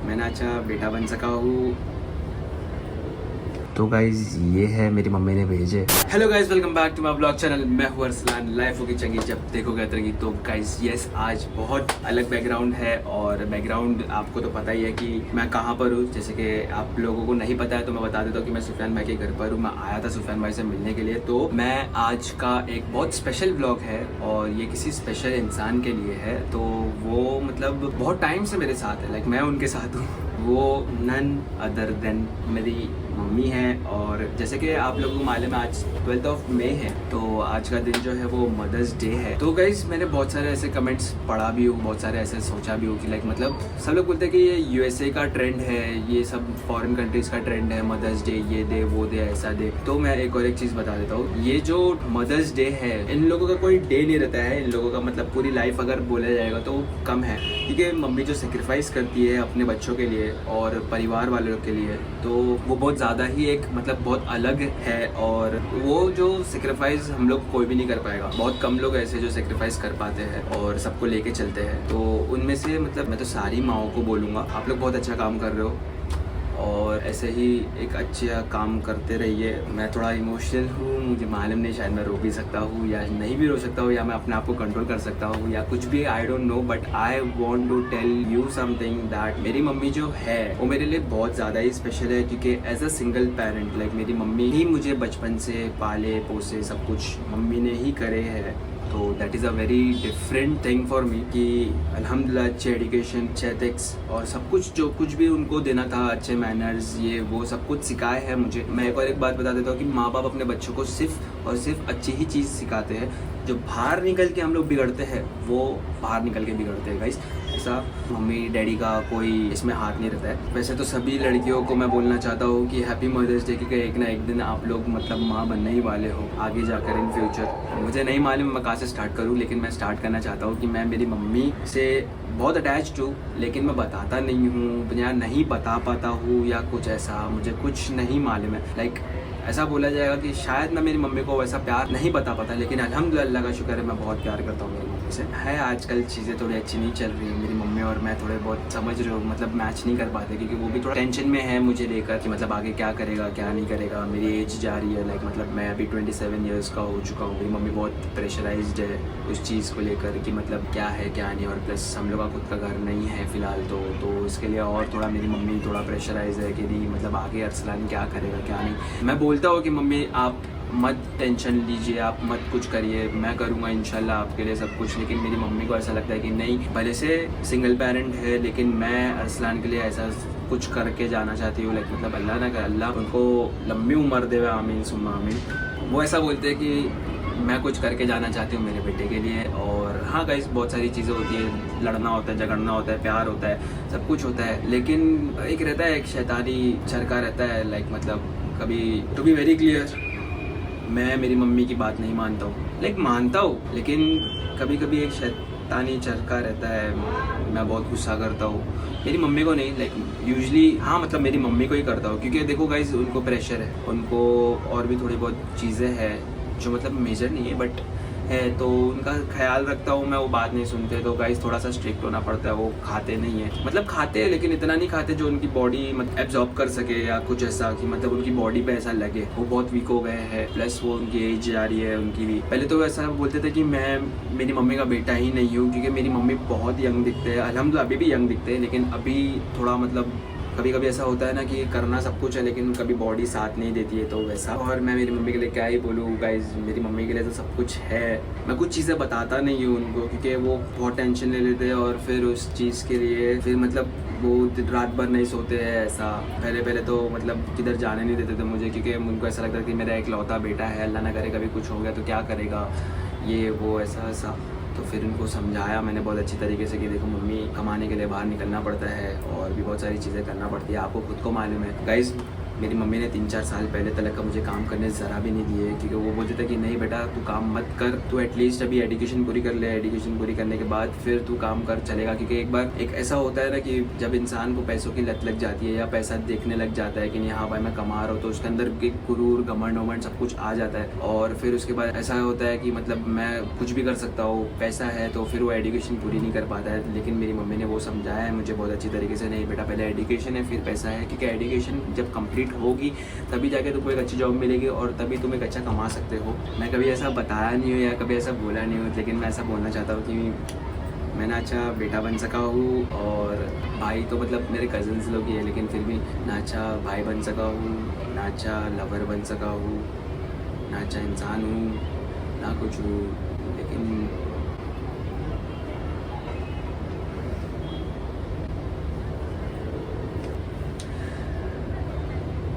मैं ना अच्छा बेटा बन सका हूँ। तो गाइज ये है मेरी मम्मी ने भेजे। Hello guys, welcome back to my blog channel. मैं हूँ अरसलान। लाइफ होगी चंगी जब देखोगे अतरंगी। तो गाइज यस, आज बहुत अलग बैकग्राउंड है और बैकग्राउंड आपको तो पता ही है कि मैं कहाँ पर हूँ। जैसे कि आप लोगों को नहीं पता है तो मैं बता देता हूँ कि मैं सुफियान भाई के घर पर हूँ। मैं आया था सुफियान भाई से मिलने के लिए। तो मैं आज का एक बहुत स्पेशल ब्लॉग है और ये किसी स्पेशल इंसान के लिए है। तो वो मतलब बहुत टाइम से मेरे साथ है, लाइक मैं उनके साथ हूँ। वो नन अदर देन मेरी मम्मी है। और जैसे कि आप लोगों को मालूम है आज 12 मई है, तो आज का दिन जो है वो मदर्स डे है। तो गाइस मैंने बहुत सारे ऐसे कमेंट्स पढ़ा भी हूँ, बहुत सारे ऐसे सोचा भी हूँ कि लाइक मतलब सब लोग बोलते हैं कि ये यूएसए का ट्रेंड है, ये सब फॉरेन कंट्रीज का ट्रेंड है, मदर्स डे ये दे वो दे ऐसा दे। तो मैं एक और एक चीज़ बता देता हूँ, ये जो मदर्स डे है इन लोगों का कोई डे नहीं रहता है। इन लोगों का मतलब पूरी लाइफ अगर बोला जाएगा तो कम है, क्योंकि मम्मी जो सेक्रीफाइस करती है अपने बच्चों के लिए और परिवार वालों के लिए, तो वो बहुत ज़्यादा ही एक मतलब बहुत अलग है। और वो जो सेक्रीफाइस हम लोग कोई भी नहीं कर पाएगा। बहुत कम लोग ऐसे जो सेक्रीफाइस कर पाते हैं और सबको लेके चलते हैं। तो उनमें से मतलब मैं तो सारी माओं को बोलूँगा, आप लोग बहुत अच्छा काम कर रहे हो और ऐसे ही एक अच्छा काम करते रहिए। मैं थोड़ा इमोशनल हूँ, मुझे मालूम नहीं, शायद मैं रो भी सकता हूँ या नहीं भी रो सकता हूँ, या मैं अपने आप को कंट्रोल कर सकता हूँ या कुछ भी, I don't know. But I want to tell you something that मेरी मम्मी जो है वो मेरे लिए बहुत ज़्यादा ही स्पेशल है, क्योंकि as a single parent like मेरी मम्मी ही मुझे बचपन से पाले पोसे सब कुछ मम्मी ने ही करे है। तो that is a very different thing for me कि अल्हम्दुलिल्लाह अच्छे एजुकेशन, अच्छे एथिक्स और सब कुछ जो कुछ भी उनको देना था, अच्छे मैनर्स ये वो सब कुछ सिखाए हैं मुझे। मैं एक और एक बात बता देता हूँ कि माँ बाप अपने बच्चों को सिर्फ और सिर्फ अच्छी ही चीज़ सिखाते हैं। जो बाहर निकल के हम लोग बिगड़ते हैं वो बाहर निकल के बिगड़ते हैं गाइस। ऐसा मम्मी डैडी का कोई इसमें हाथ नहीं रहता है। वैसे तो सभी लड़कियों को मैं बोलना चाहता हूँ कि हैप्पी मदर्स डे, क्योंकि एक ना एक दिन आप लोग मतलब माँ बनने ही वाले हो आगे जाकर इन फ्यूचर। मुझे नहीं मालूम मैं कहाँ से स्टार्ट करूँ, लेकिन मैं स्टार्ट करना चाहता हूँ कि मैं मेरी मम्मी से बहुत अटैच्ड हूँ, लेकिन मैं बताता नहीं हूँ या नहीं बता पाता हूँ या कुछ ऐसा, मुझे कुछ नहीं मालूम है। लाइक ऐसा बोला जाएगा कि शायद मैं मेरी मम्मी को वैसा प्यार नहीं बता पाता, लेकिन अल्हम्दुलिल्लाह का शुक्र है मैं बहुत प्यार करता हूँ मेरी मम्मी से। है आजकल चीज़ें थोड़ी अच्छी नहीं चल रही, मेरी मम्मी और मैं थोड़े बहुत समझ रहे हो मतलब मैच नहीं कर पाते, क्योंकि वो भी थोड़ा टेंशन में है मुझे लेकर कि मतलब आगे क्या करेगा क्या नहीं करेगा। मेरी एज जा रही है, लाइक मतलब मैं अभी 27 ईयर्स का हो चुका हूँ। मेरी मम्मी बहुत प्रेशराइज्ड है उस चीज़ को लेकर कि मतलब क्या है क्या नहीं, और प्लस हम लोग का खुद का घर नहीं है फ़िलहाल। तो इसके लिए और थोड़ा मेरी मम्मी थोड़ा प्रेशराइज है कि नहीं मतलब आगे अरसलान क्या करेगा क्या नहीं। मैं बोलता हूँ कि मम्मी आप मत टेंशन लीजिए, आप मत कुछ करिए, मैं करूँगा इंशाल्लाह आपके लिए सब कुछ। लेकिन मेरी मम्मी को ऐसा लगता है कि नहीं, भले से सिंगल पेरेंट है लेकिन मैं अरसलान के लिए ऐसा कुछ करके जाना चाहती हूँ। लाइक मतलब अल्लाह ना करे, अल्लाह उनको लंबी उम्र देवे, आमीन सुम्मा आमीन। वो ऐसा बोलते हैं कि मैं कुछ करके जाना चाहती हूँ मेरे बेटे के लिए। और हाँ गाइस, बहुत सारी चीज़ें होती है, लड़ना होता है, झगड़ना होता है, प्यार होता है, सब कुछ होता है, लेकिन एक रहता है एक शैतानी चरका रहता है। लाइक मतलब कभी टू बी वेरी क्लियर, मैं मेरी मम्मी की बात नहीं मानता हूँ, लाइक मानता हूँ, लेकिन कभी कभी एक शैतानी चरका रहता है, मैं बहुत गुस्सा करता हूँ। मेरी मम्मी को नहीं, लाइक यूजली हाँ मतलब मेरी मम्मी को ही करता हूँ, क्योंकि देखो गाइज उनको प्रेशर है, उनको और भी थोड़ी बहुत चीज़ें हैं जो मतलब मेजर नहीं है बट है, तो उनका ख्याल रखता हूँ मैं। वो बात नहीं सुनते तो गाइस थोड़ा सा स्ट्रिक्ट होना पड़ता है। वो खाते नहीं है, मतलब खाते हैं लेकिन इतना नहीं खाते जो उनकी बॉडी मतलब एब्जॉर्ब कर सके या कुछ ऐसा कि मतलब उनकी बॉडी पे ऐसा लगे। वो बहुत वीक हो गए हैं, प्लस वो उनकी एज जा रही है उनकी भी। पहले तो ऐसा बोलते थे कि मैं मेरी मम्मी का बेटा ही नहीं हूँ, क्योंकि मेरी मम्मी बहुत यंग दिखते हैं, अल्हम्दुलिल्लाह अभी भी यंग दिखते हैं, लेकिन अभी थोड़ा मतलब कभी कभी ऐसा होता है ना कि करना सब कुछ है लेकिन कभी बॉडी साथ नहीं देती है, तो वैसा। और मैं मेरी मम्मी के लिए क्या ही बोलूँ गाइज, मेरी मम्मी के लिए तो सब कुछ है। मैं कुछ चीज़ें बताता नहीं हूँ उनको, क्योंकि वो बहुत टेंशन ले लेते हैं और फिर उस चीज़ के लिए फिर मतलब वो रात भर नहीं सोते हैं ऐसा। पहले तो मतलब किधर जाने नहीं देते थे मुझे, क्योंकि उनको ऐसा लगता है कि मेरा एक लौता बेटा है, अल्लाह ना करे कभी कुछ हो गया तो क्या करेगा, ये वो ऐसा ऐसा। तो फिर उनको समझाया मैंने बहुत अच्छी तरीके से कि देखो मम्मी, कमाने के लिए बाहर निकलना पड़ता है और भी बहुत सारी चीज़ें करना पड़ती है, आपको खुद को मालूम है गाइज। मेरी मम्मी ने 3-4 साल पहले तक का मुझे काम करने ज़रा भी नहीं दिए, क्योंकि वो बोलते थे कि नहीं बेटा तू काम मत कर, तू एटलीस्ट अभी एजुकेशन पूरी कर ले, एजुकेशन पूरी करने के बाद फिर तू काम कर चलेगा। क्योंकि एक बार एक ऐसा होता है ना कि जब इंसान को पैसों की लत लग जाती है या पैसा देखने लग जाता है कि नहीं हाँ भाई मैं कमा रहा हूँ, तो उसके अंदर गुरूर घमंड वमंड सब कुछ आ जाता है। और फिर उसके बाद ऐसा होता है कि मतलब मैं कुछ भी कर सकता हूँ, पैसा है, तो फिर वो एजुकेशन पूरी नहीं कर पाता है। लेकिन मेरी मम्मी ने वो समझाया है मुझे बहुत अच्छी तरीके से, नहीं बेटा पहले एजुकेशन है फिर पैसा है, क्योंकि एजुकेशन जब कंप्लीट होगी तभी जाके तुमको एक अच्छी जॉब मिलेगी और तभी तुम एक अच्छा कमा सकते हो। मैं कभी ऐसा बताया नहीं हूँ या कभी ऐसा बोला नहीं हूँ, लेकिन मैं ऐसा बोलना चाहता हूँ कि मैं ना अच्छा बेटा बन सका हूँ, और भाई तो मतलब मेरे कज़न्स लोग ही है, लेकिन फिर भी ना अच्छा भाई बन सका हूँ, ना अच्छा लवर बन सका हूँ, ना अच्छा इंसान हूँ, ना कुछ हूँ। लेकिन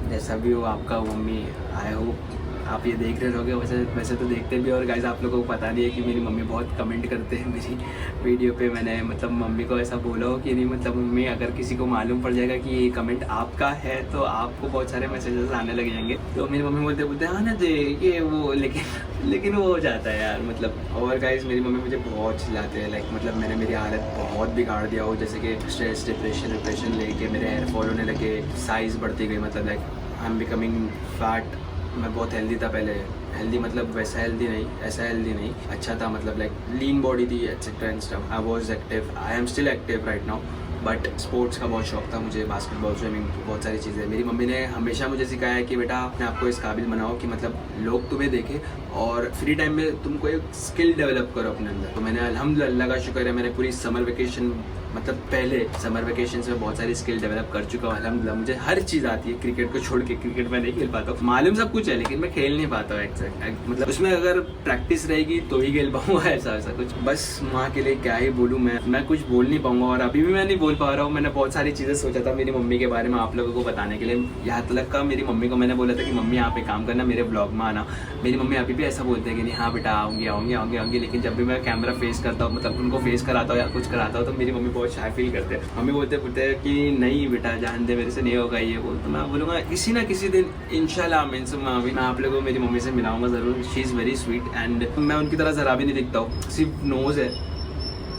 जैसा भी हो आपका मम्मी, आई होप आप ये देख रहे होगे। वैसे तो देखते भी, और गाइस आप लोगों को पता नहीं है कि मेरी मम्मी बहुत कमेंट करते हैं मेरी वीडियो पे। मैंने मतलब मम्मी को ऐसा बोला हो कि नहीं मतलब मम्मी अगर किसी को मालूम पड़ जाएगा कि ये कमेंट आपका है तो आपको बहुत सारे मैसेजेस आने लग जाएंगे। तो मेरी मम्मी बोलते हाँ ना दे ये वो, लेकिन वो हो जाता है यार मतलब। और गाइस मेरी मम्मी मुझे बहुत चिल्लाते हैं, लाइक मतलब मैंने मेरी हालत बहुत बिगाड़ दिया हो, जैसे कि स्ट्रेस डिप्रेशन लेके मेरे हेयर फॉल होने लगे, साइज़ बढ़ती गई, मतलब like I am becoming fat. मैं बहुत हेल्दी था पहले, हेल्दी मतलब वैसा हेल्दी नहीं, ऐसा हेल्दी नहीं, अच्छा था मतलब लाइक लीन बॉडी थी etcetera and stuff. I was active, I am still active right now, but sports का बहुत शौक था मुझे, बास्केटबॉल, स्विमिंग, बहुत सारी चीज़ें। मेरी मम्मी ने हमेशा मुझे सिखाया है कि बेटा अपने आपको इस काबिल बनाओ कि मतलब लोग तुम्हें देखें और फ्री टाइम में तुमको एक स्किल डेवलप करो अपने अंदर। तो मैंने अल्हम्दुलिल्लाह का शुक्र है, मैंने पूरी समर वेकेशन मतलब पहले समर वेकेशन में बहुत सारी स्किल डेवलप कर चुका हूँ अल्हम्दुलिल्लाह। मुझे हर चीज़ आती है, क्रिकेट को छोड़ के, क्रिकेट में नहीं खेल पाता हूँ, मालूम सब कुछ है लेकिन मैं खेल नहीं पाता हूँ एग्जैक्ट, मतलब उसमें अगर प्रैक्टिस रहेगी तो ही खेल पाऊंगा, ऐसा कुछ। बस माँ के लिए क्या ही बोलूँ मैं कुछ बोल नहीं पाऊंगा, और अभी भी मैं नहीं बोल पा रहा हूँ। मैंने बहुत सारी चीज़ें सोचा था मेरी मम्मी के बारे में आप लोगों को बताने के लिए, यहाँ तक का मेरी मम्मी को मैंने बोला था कि मम्मी आप एक काम करना, मेरे ब्लॉग में आना। मेरी मम्मी अभी भी ऐसा बोलते हैं कि नहीं हाँ बेटा आऊँगी, लेकिन जब भी मैं कैमरा फेस करता हूँ, मतलब उनको फेस कराता हूँ या कुछ कराता हूँ, तो मेरी मम्मी बहुत शाय फील करते हैं। मम्मी बोलते हैं कि नहीं बेटा जान दे, मेरे से नहीं होगा ये वो। तो मैं बोलूँगा किसी ना किसी दिन इंशाल्लाह मैं आप लोगों को मेरी मम्मी से मिलाऊंगा ज़रूर। She is very sweet and मैं उनकी तरह ज़रा भी नहीं दिखता हूँ, सिर्फ नोज़ है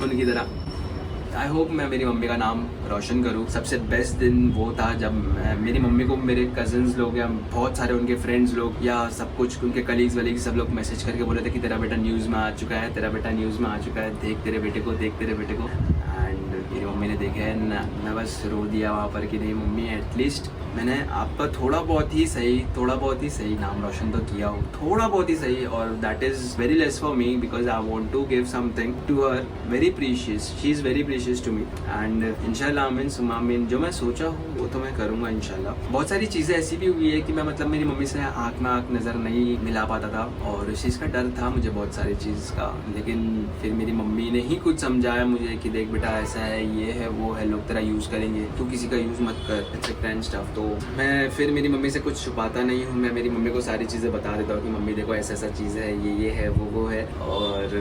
उनकी तरह। आई होप मैं मेरी मम्मी का नाम रोशन करूँ। सबसे बेस्ट दिन वो था जब मेरी मम्मी को मेरे कज़न्स लोग या बहुत सारे उनके फ्रेंड्स लोग या सब कुछ उनके कलीग्स वलीग्स सब लोग मैसेज करके बोले थे कि तेरा बेटा न्यूज़ में आ चुका है, तेरा बेटा न्यूज़ में आ चुका है, देख तेरे बेटे को, देख तेरे बेटे को। एंड मेरी मम्मी ने देखा है ना, मैं बस रो दिया वहाँ पर कि नहीं मम्मी एटलीस्ट मैंने आपका थोड़ा बहुत ही सही नाम रोशन तो किया हो, थोड़ा बहुत ही सही, और that is very less for me because I want to give something to her very precious, she is very precious to me. And इंशाल्लाह आमीन जो मैं सोचा हूँ वो तो मैं करूँगा इंशाल्लाह। बहुत सारी चीज़ें ऐसी भी हुई है कि मैं मतलब मेरी मम्मी से आँख में आँख नज़र नहीं मिला पाता था, और इस चीज़ का डर था मुझे बहुत सारी चीज़ का, लेकिन फिर मेरी मम्मी ने ही कुछ समझाया मुझे कि देख बेटा ऐसा है, ये है, वो है, लोग तेरा यूज़ करेंगे, तू किसी का यूज़ मत कर, एक्सेट्रा एंड स्टफ। तो मैं फिर मेरी मम्मी से कुछ छुपाता नहीं हूँ, मैं मेरी मम्मी को सारी चीज़ें बता देता हूँ कि मम्मी देखो ऐसा चीज़ है, ये है, वो है। और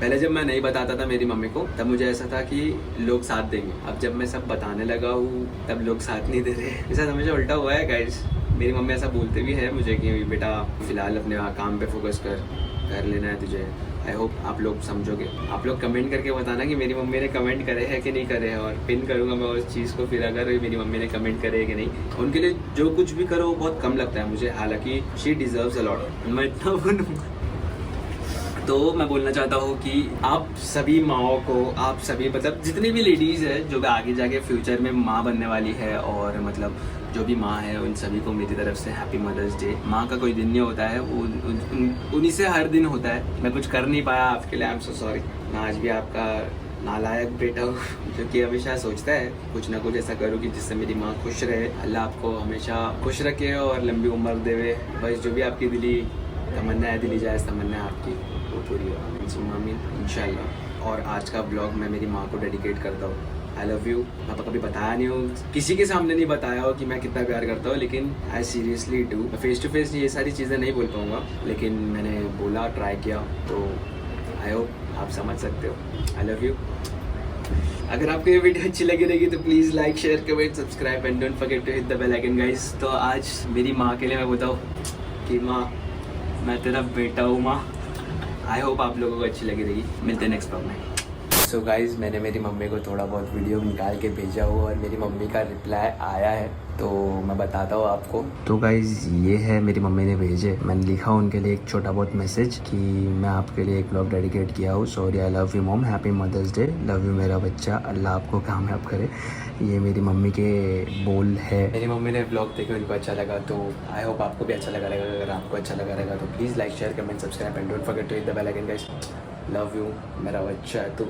पहले जब मैं नहीं बताता था मेरी मम्मी को तब मुझे ऐसा था कि लोग साथ देंगे, अब जब मैं सब बताने लगा हूँ तब लोग साथ नहीं दे रहे। ऐसा हमेशा उल्टा हुआ है गाइस। मेरी मम्मी ऐसा बोलते भी है मुझे कि बेटा फिलहाल अपने काम पे फोकस कर लेना है तुझे। आई होप आप लोग समझोगे। आप लोग कमेंट करके बताना कि मेरी मम्मी ने कमेंट करे है कि नहीं करे है, और पिन करूँगा मैं उस चीज़ को फिर अगर मेरी मम्मी ने कमेंट करे कि नहीं। उनके लिए जो कुछ भी करो वो बहुत कम लगता है मुझे, हालांकि शी डिज़र्व्स अ लॉट, मैं इतना बोलूँगा। तो मैं बोलना चाहता हूँ कि आप सभी माओं को, आप सभी मतलब जितनी भी लेडीज़ है जो आगे जाके फ्यूचर में माँ बनने वाली है, और मतलब जो भी माँ है उन सभी को मेरी तरफ से हैप्पी मदर्स डे। माँ का कोई दिन नहीं होता है, वो उन्हीं से हर दिन होता है। मैं कुछ कर नहीं पाया आपके लिए, आई एम सो सॉरी। मैं आज भी आपका नालायक बेटा हूँ जो कि हमेशा सोचता है कुछ ना कुछ ऐसा करूँ कि जिससे मेरी माँ खुश रहे। अल्लाह आपको हमेशा खुश रखे और लंबी उम्र देवे। बस जो भी आपकी दिली तमन्ना है, दिली जायज़ तमन्ना है आपकी, वो पूरी हो आमीन इंशाल्लाह। और आज का ब्लॉग मैं मेरी माँ को डेडिकेट करता हूँ। आई लव यू। मैं तो कभी बताया नहीं हूँ, किसी के सामने नहीं बताया हो कि मैं कितना प्यार करता हूँ, लेकिन आई सीरियसली डू। मैं फेस टू फेस ये सारी चीज़ें नहीं बोल पाऊँगा, लेकिन मैंने बोला, ट्राई किया, तो आई होप आप समझ सकते हो। I love you. अगर आपको ये वीडियो अच्छी लगी रहेगी तो please like share comment subscribe and don't forget to hit the bell icon guys. तो आज मेरी माँ के लिए मैं बताऊँ कि माँ मैं तेरा बेटा हूँ माँ। आई होप आप लोगों को अच्छी लगी रहेगी। मिलते हैं नेक्स्ट ब्लॉग में। सो गाइज मैंने मेरी मम्मी को थोड़ा बहुत वीडियो निकाल के भेजा हुआ और मेरी मम्मी का रिप्लाई आया है तो मैं बताता हूँ आपको। तो गाइज ये है मेरी मम्मी ने भेजे, मैंने लिखा उनके लिए एक छोटा बहुत मैसेज कि मैं आपके लिए एक ब्लॉग डेडिकेट किया हूँ। Sorry, I love you mom, happy mother's day, love you मेरा बच्चा, अल्लाह आपको कामयाब करे। ये मेरी मम्मी के बोल है। मेरी मम्मी ने ब्लॉग देखे, उनको अच्छा लगा तो आई होप आपको भी अच्छा लगा रहेगा। अगर आपको अच्छा लगा रहेगा तो please like share comment subscribe and don't forget to hit the bell icon guys. Love you मेरा बच्चा है तू।